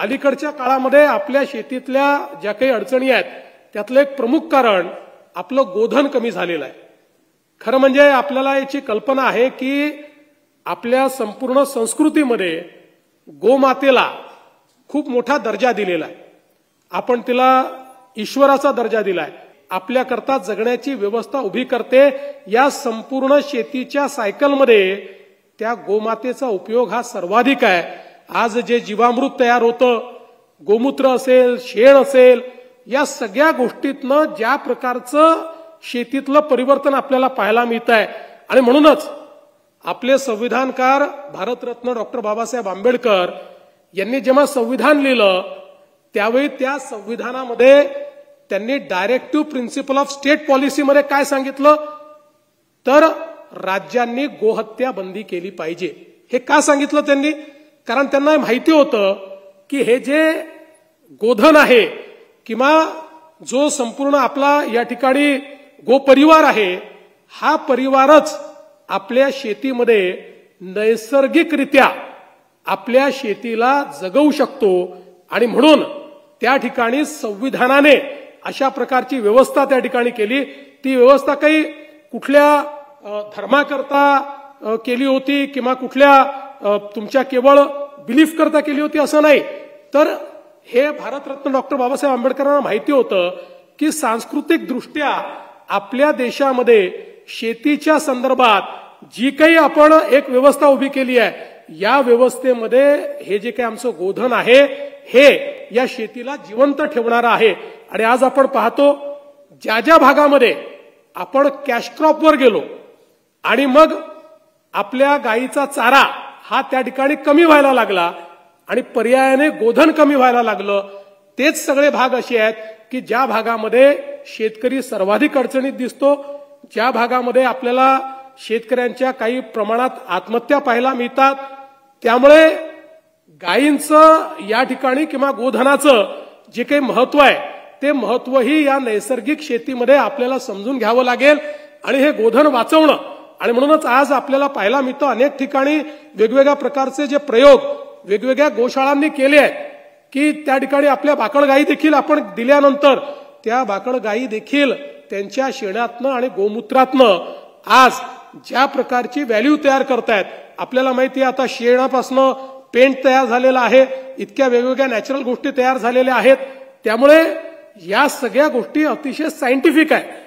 अलीकडच्या काळामध्ये आपल्या शेतीतल्या ज्या काही अडचणी आहेत त्यातलं एक प्रमुख कारण आपलं गोधन कमी झालेलं आहे। खरं म्हणजे आपल्याला याची कल्पना आहे की आपल्या संपूर्ण संस्कृतीमध्ये गोमातेला खूप मोठा दर्जा दिलेला आहे। आपण तिला ईश्वराचा दर्जा दिलाय, आपल्याकरता जगण्याची व्यवस्था उभी करते। या संपूर्ण शेतीच्या सायकलमध्ये त्या गोमातेचा उपयोग हा सर्वाधिक आहे। आज जे जीवामृत तयार होतं, गोमूत्र असेल, शेण असेल, या सगळ्या गोष्टीतनं ज्या प्रकारचं शेतीतलं परिवर्तन आपल्याला पाहायला मिळत आहे आणि म्हणूनच आपले संविधानकार भारतरत्न डॉक्टर बाबासाहेब आंबेडकर यांनी जेव्हा संविधान लिहिलं त्यावेळी त्या संविधानामध्ये त्यांनी डायरेक्टिव्ह प्रिन्सिपल ऑफ स्टेट पॉलिसीमध्ये काय सांगितलं, तर राज्यांनी गोहत्या बंदी केली पाहिजे। हे का सांगितलं त्यांनी? कारण त्यांना माहिती होतं की हे जे गोधन आहे किंवा जो संपूर्ण आपला या ठिकाणी गोपरिवार आहे, हा परिवारच आपल्या शेतीमध्ये नैसर्गिकरित्या आपल्या शेतीला जगवू शकतो आणि म्हणून त्या ठिकाणी संविधानाने अशा प्रकारची व्यवस्था त्या ठिकाणी केली। ती व्यवस्था काही कुठल्या धर्माकरता केली होती किंवा कुठल्या तुमच्या केवळ बिलीफ करता केली होती असं नाही, तर हे भारतरत्न डॉक्टर बाबासाहेब आंबेडकरांना माहिती होतं की सांस्कृतिक दृष्ट्या आपल्या देशामध्ये शेतीच्या संदर्भात जी काही आपण एक व्यवस्था उभी केली आहे, या व्यवस्थेमध्ये हे जे काही आमचं गोधन आहे हे या शेतीला जिवंत ठेवणारं आहे। आणि आज आपण पाहतो ज्या ज्या भागामध्ये आपण कॅश क्रॉपवर गेलो आणि मग आपल्या गायीचा चारा हा त्या ठिकाणी कमी व्हायला लागला आणि पर्यायाने गोधन कमी व्हायला लागलं, तेच सगळे भाग असे आहेत की ज्या भागामध्ये शेतकरी सर्वाधिक अडचणीत दिसतो, ज्या भागामध्ये आपल्याला शेतकऱ्यांच्या काही प्रमाणात आत्महत्या पाहायला मिळतात। त्यामुळे गायींचं या ठिकाणी किंवा गोधनाचं जे काही महत्व आहे ते महत्वही या नैसर्गिक शेतीमध्ये आपल्याला समजून घ्यावं लागेल आणि हे गोधन वाचवणं। आणि म्हणूनच आज आपल्याला पाहायला मिळतं अनेक ठिकाणी वेगवेगळ्या प्रकारचे जे प्रयोग वेगवेगळ्या गोशाळांनी केले आहेत की त्या ठिकाणी आपल्या बाकड गायी देखील आपण दिल्यानंतर त्या बाकड गायी देखील त्यांच्या शेणातनं आणि गोमूत्रातनं आज ज्या प्रकारची व्हॅल्यू तयार करतायत। आपल्याला माहिती आहे आता शेणापासनं पेंट तयार झालेला आहे, इतक्या वेगवेगळ्या नॅचरल गोष्टी तयार झालेल्या आहेत। त्यामुळे या सगळ्या गोष्टी अतिशय सायंटिफिक आहे।